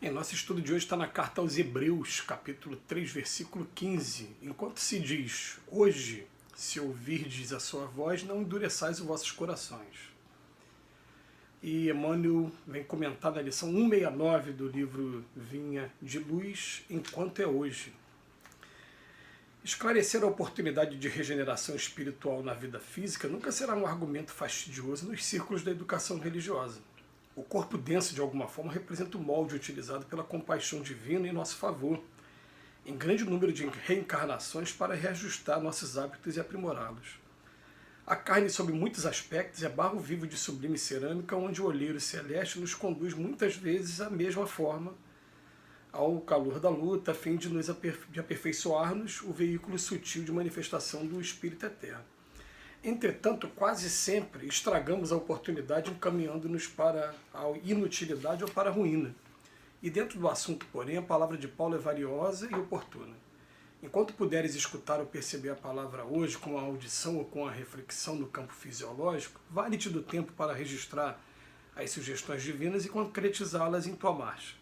Nosso estudo de hoje está na carta aos Hebreus, capítulo 3, versículo 15. Enquanto se diz, hoje, se ouvirdes a sua voz, não endureçais os vossos corações. E Emmanuel vem comentar na lição 169 do livro Vinha de Luz, enquanto é hoje. Esclarecer a oportunidade de regeneração espiritual na vida física nunca será um argumento fastidioso nos círculos da educação religiosa. O corpo denso, de alguma forma, representa o molde utilizado pela compaixão divina em nosso favor, em grande número de reencarnações para reajustar nossos hábitos e aprimorá-los. A carne, sob muitos aspectos, é barro vivo de sublime cerâmica, onde o olheiro celeste nos conduz muitas vezes da mesma forma ao calor da luta, a fim de nos aperfeiçoar-nos o veículo sutil de manifestação do Espírito Eterno. Entretanto, quase sempre estragamos a oportunidade encaminhando-nos para a inutilidade ou para a ruína. E dentro do assunto, porém, a palavra de Paulo é valiosa e oportuna. Enquanto puderes escutar ou perceber a palavra hoje com a audição ou com a reflexão no campo fisiológico, vale-te do tempo para registrar as sugestões divinas e concretizá-las em tua marcha.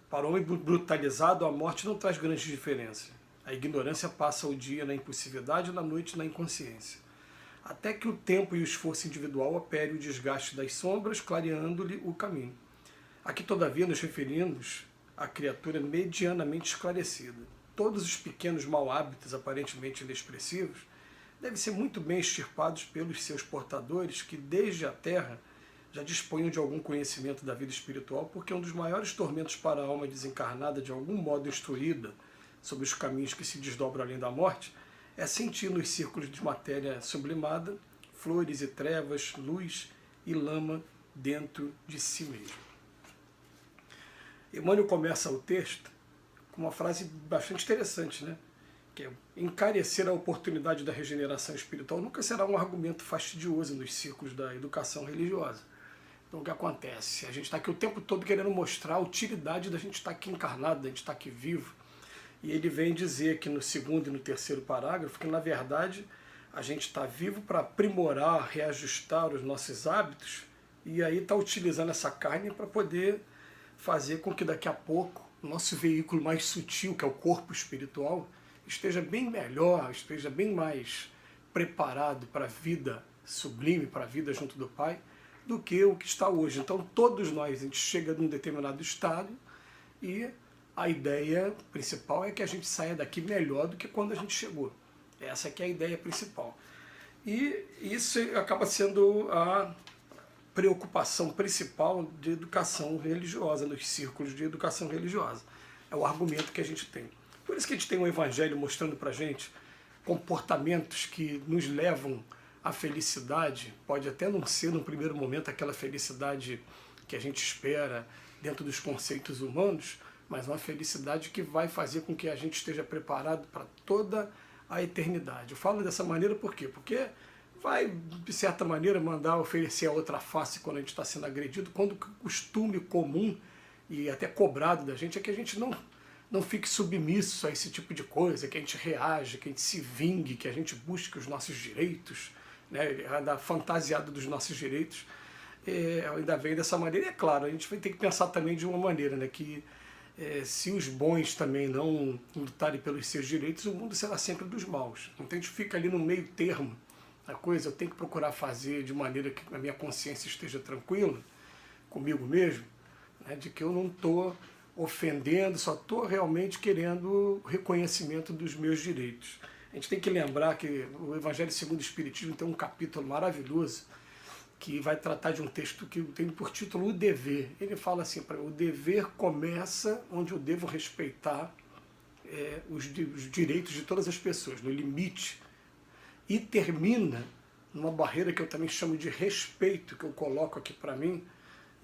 Para o homem brutalizado, a morte não traz grandes diferenças. A ignorância passa o dia na impulsividade e na noite na inconsciência, até que o tempo e o esforço individual opere o desgaste das sombras, clareando-lhe o caminho. Aqui, todavia, nos referimos à criatura medianamente esclarecida. Todos os pequenos mau hábitos aparentemente inexpressivos devem ser muito bem extirpados pelos seus portadores, que desde a Terra já disponham de algum conhecimento da vida espiritual, porque um dos maiores tormentos para a alma desencarnada, de algum modo instruída sobre os caminhos que se desdobram além da morte, é sentir nos círculos de matéria sublimada flores e trevas, luz e lama dentro de si mesmo. Emmanuel começa o texto com uma frase bastante interessante, né? Que é: encarecer a oportunidade da regeneração espiritual nunca será um argumento fastidioso nos círculos da educação religiosa. Então o que acontece? A gente está aqui o tempo todo querendo mostrar a utilidade da gente estar aqui encarnado, da gente estar aqui vivo. E ele vem dizer aqui no segundo e no terceiro parágrafo que, na verdade, a gente está vivo para aprimorar, reajustar os nossos hábitos, e aí está utilizando essa carne para poder fazer com que daqui a pouco o nosso veículo mais sutil, que é o corpo espiritual, esteja bem melhor, esteja bem mais preparado para a vida sublime, para a vida junto do Pai, do que o que está hoje. Então todos nós, a gente chega num determinado estado e a ideia principal é que a gente saia daqui melhor do que quando a gente chegou. Essa aqui é a ideia principal. E isso acaba sendo a preocupação principal de educação religiosa, nos círculos de educação religiosa. É o argumento que a gente tem. Por isso que a gente tem um evangelho mostrando para a gente comportamentos que nos levam à felicidade. Pode até não ser, no primeiro momento, aquela felicidade que a gente espera dentro dos conceitos humanos, mas uma felicidade que vai fazer com que a gente esteja preparado para toda a eternidade. Eu falo dessa maneira por quê? Porque vai, de certa maneira, mandar oferecer a outra face quando a gente está sendo agredido, quando o costume comum e até cobrado da gente é que a gente não fique submisso a esse tipo de coisa, que a gente reaja, que a gente se vingue, que a gente busque os nossos direitos, né, da fantasiada dos nossos direitos, ainda vem dessa maneira. E é claro, a gente vai ter que pensar também de uma maneira, né, que se os bons também não lutarem pelos seus direitos, o mundo será sempre dos maus. Então a gente fica ali no meio termo, a coisa eu tenho que procurar fazer de maneira que a minha consciência esteja tranquila comigo mesmo, né, de que eu não estou ofendendo, só estou realmente querendo reconhecimento dos meus direitos. A gente tem que lembrar que o Evangelho segundo o Espiritismo tem um capítulo maravilhoso que vai tratar de um texto que tem por título O Dever. Ele fala assim, o dever começa onde eu devo respeitar os direitos de todas as pessoas, no limite, e termina numa barreira que eu também chamo de respeito, que eu coloco aqui para mim,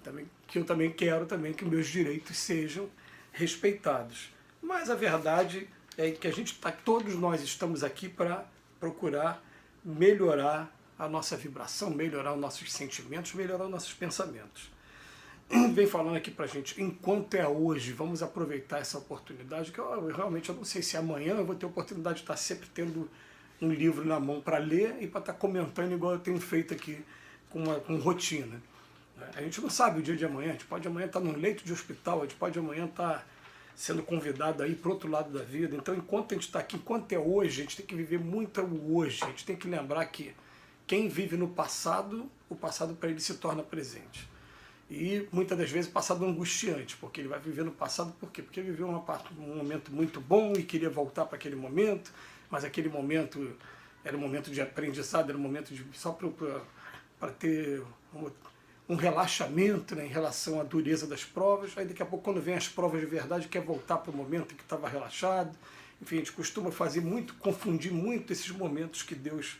também, que eu também quero também que meus direitos sejam respeitados. Mas a verdade é que todos nós estamos aqui para procurar melhorar a nossa vibração, melhorar os nossos sentimentos, melhorar os nossos pensamentos. Vem falando aqui pra gente, enquanto é hoje, vamos aproveitar essa oportunidade, que eu realmente não sei se amanhã eu vou ter a oportunidade de estar sempre tendo um livro na mão para ler e para estar comentando igual eu tenho feito aqui com rotina. né? A gente não sabe o dia de amanhã, a gente pode amanhã estar num leito de hospital, a gente pode amanhã estar sendo convidado aí para o outro lado da vida. Então, enquanto a gente está aqui, enquanto é hoje, a gente tem que viver muito o hoje. A gente tem que lembrar que quem vive no passado, o passado para ele se torna presente. E muitas das vezes passado angustiante, porque ele vai viver no passado, por quê? Porque viveu um momento muito bom e queria voltar para aquele momento, mas aquele momento era um momento de aprendizado, era um momento só para ter um relaxamento, né, em relação à dureza das provas. Aí daqui a pouco, quando vem as provas de verdade, quer voltar para o momento em que estava relaxado. Enfim, a gente costuma confundir muito esses momentos que Deus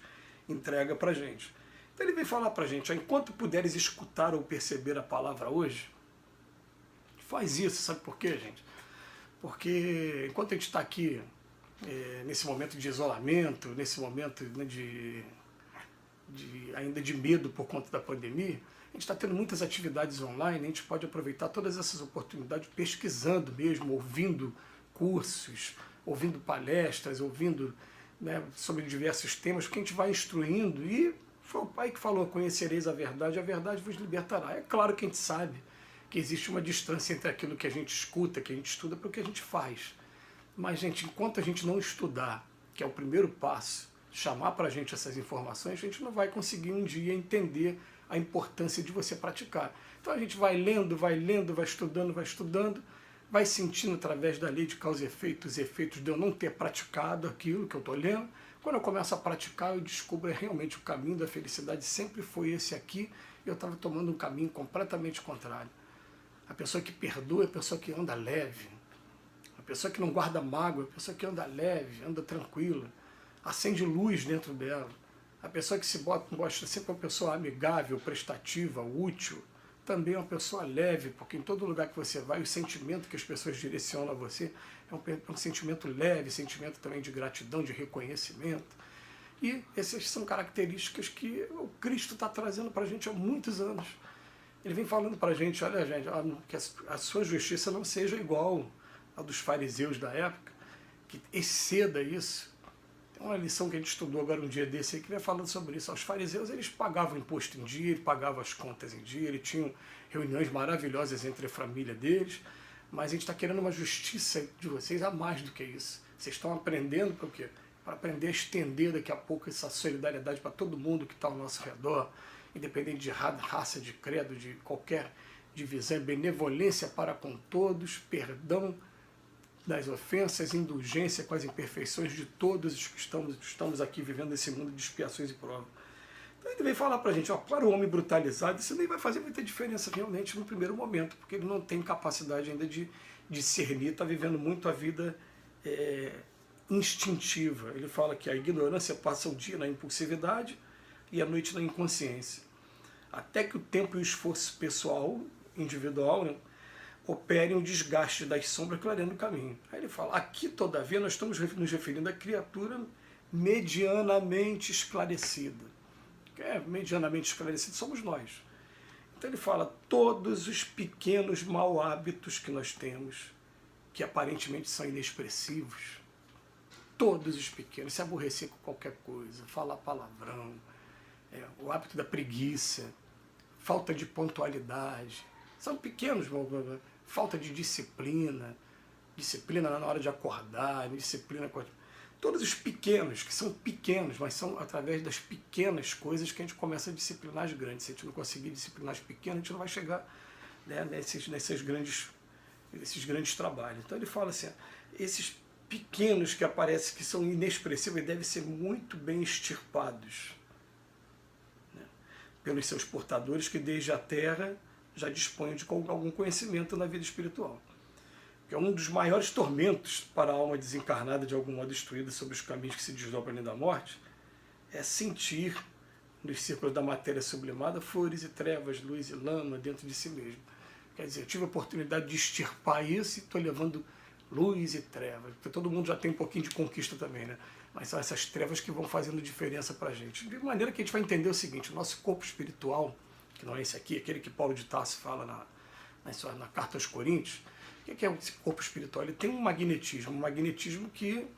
entrega para a gente. Então ele vem falar para a gente, ó, enquanto puderes escutar ou perceber a palavra hoje, faz isso. Sabe por quê, gente? Porque enquanto a gente está aqui, nesse momento de isolamento, nesse momento, né, ainda de medo por conta da pandemia, a gente está tendo muitas atividades online, a gente pode aproveitar todas essas oportunidades pesquisando mesmo, ouvindo cursos, ouvindo palestras, ouvindo, né, sobre diversos temas, que a gente vai instruindo. E foi o Pai que falou, conhecereis a verdade vos libertará. É claro que a gente sabe que existe uma distância entre aquilo que a gente escuta, que a gente estuda, para o que a gente faz. Mas, gente, enquanto a gente não estudar, que é o primeiro passo, chamar para a gente essas informações, a gente não vai conseguir um dia entender a importância de você praticar. Então a gente vai lendo, vai estudando, vai sentindo através da lei de causa e efeito, os efeitos de eu não ter praticado aquilo que eu estou lendo. Quando eu começo a praticar, eu descubro realmente o caminho da felicidade sempre foi esse aqui, e eu estava tomando um caminho completamente contrário. A pessoa que perdoa é a pessoa que anda leve, a pessoa que não guarda mágoa é a pessoa que anda leve, anda tranquila, acende luz dentro dela. A pessoa que se mostra sempre uma pessoa amigável, prestativa, útil, também é uma pessoa leve, porque em todo lugar que você vai, o sentimento que as pessoas direcionam a você é um sentimento leve, sentimento também de gratidão, de reconhecimento. E essas são características que o Cristo está trazendo para a gente há muitos anos. Ele vem falando para a gente, olha, gente, que a sua justiça não seja igual a dos fariseus da época, que exceda isso. Tem uma lição que a gente estudou agora um dia desse aí que vem falando sobre isso. Os fariseus, eles pagavam imposto em dia, eles pagavam as contas em dia, eles tinham reuniões maravilhosas entre a família deles, mas a gente está querendo uma justiça de vocês a mais do que isso. Vocês estão aprendendo para o quê? Para aprender a estender daqui a pouco essa solidariedade para todo mundo que está ao nosso redor, independente de raça, de credo, de qualquer divisão, benevolência para com todos, perdão das ofensas, indulgência com as imperfeições de todos os que estamos aqui vivendo nesse mundo de expiações e provas. Então ele vem falar para a gente, ó, para o homem brutalizado, isso nem vai fazer muita diferença realmente no primeiro momento, porque ele não tem capacidade ainda de discernir, está vivendo muito a vida instintiva. Ele fala que a ignorância passa o dia na impulsividade e a noite na inconsciência. Até que o tempo e o esforço pessoal, individual, né, operem o desgaste das sombras clareando o caminho. Aí ele fala, aqui todavia nós estamos nos referindo à criatura medianamente esclarecida. Medianamente esclarecido somos nós. Então ele fala, todos os pequenos mau hábitos que nós temos, que aparentemente são inexpressivos, todos os pequenos, se aborrecer com qualquer coisa, falar palavrão, o hábito da preguiça, falta de pontualidade, são pequenos, falta de disciplina na hora de acordar, disciplina com todos os pequenos, que são pequenos, mas são através das pequenas coisas que a gente começa a disciplinar as grandes. Se a gente não conseguir disciplinar as pequenas, a gente não vai chegar, né, nesses grandes trabalhos. Então ele fala assim, esses pequenos que aparecem, que são inexpressíveis, devem ser muito bem extirpados, né, pelos seus portadores, que desde a terra já dispõem de algum conhecimento na vida espiritual. Que é um dos maiores tormentos para a alma desencarnada, de algum modo destruída, sobre os caminhos que se desdobram além da morte, é sentir, nos círculos da matéria sublimada, flores e trevas, luz e lama dentro de si mesmo. Quer dizer, eu tive a oportunidade de extirpar isso e estou levando luz e trevas, porque todo mundo já tem um pouquinho de conquista também, né? Mas são essas trevas que vão fazendo diferença para a gente. De maneira que a gente vai entender o seguinte, o nosso corpo espiritual, que não é esse aqui, aquele que Paulo de Tarso fala na carta aos Coríntios, o que é esse corpo espiritual? Ele tem um magnetismo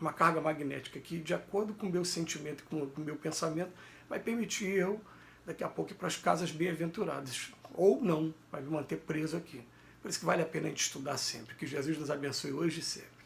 uma carga magnética que, de acordo com o meu sentimento, com o meu pensamento, vai permitir eu, daqui a pouco, ir para as casas bem-aventuradas, ou não, vai me manter preso aqui. Por isso que vale a pena a gente estudar sempre. Que Jesus nos abençoe hoje e sempre.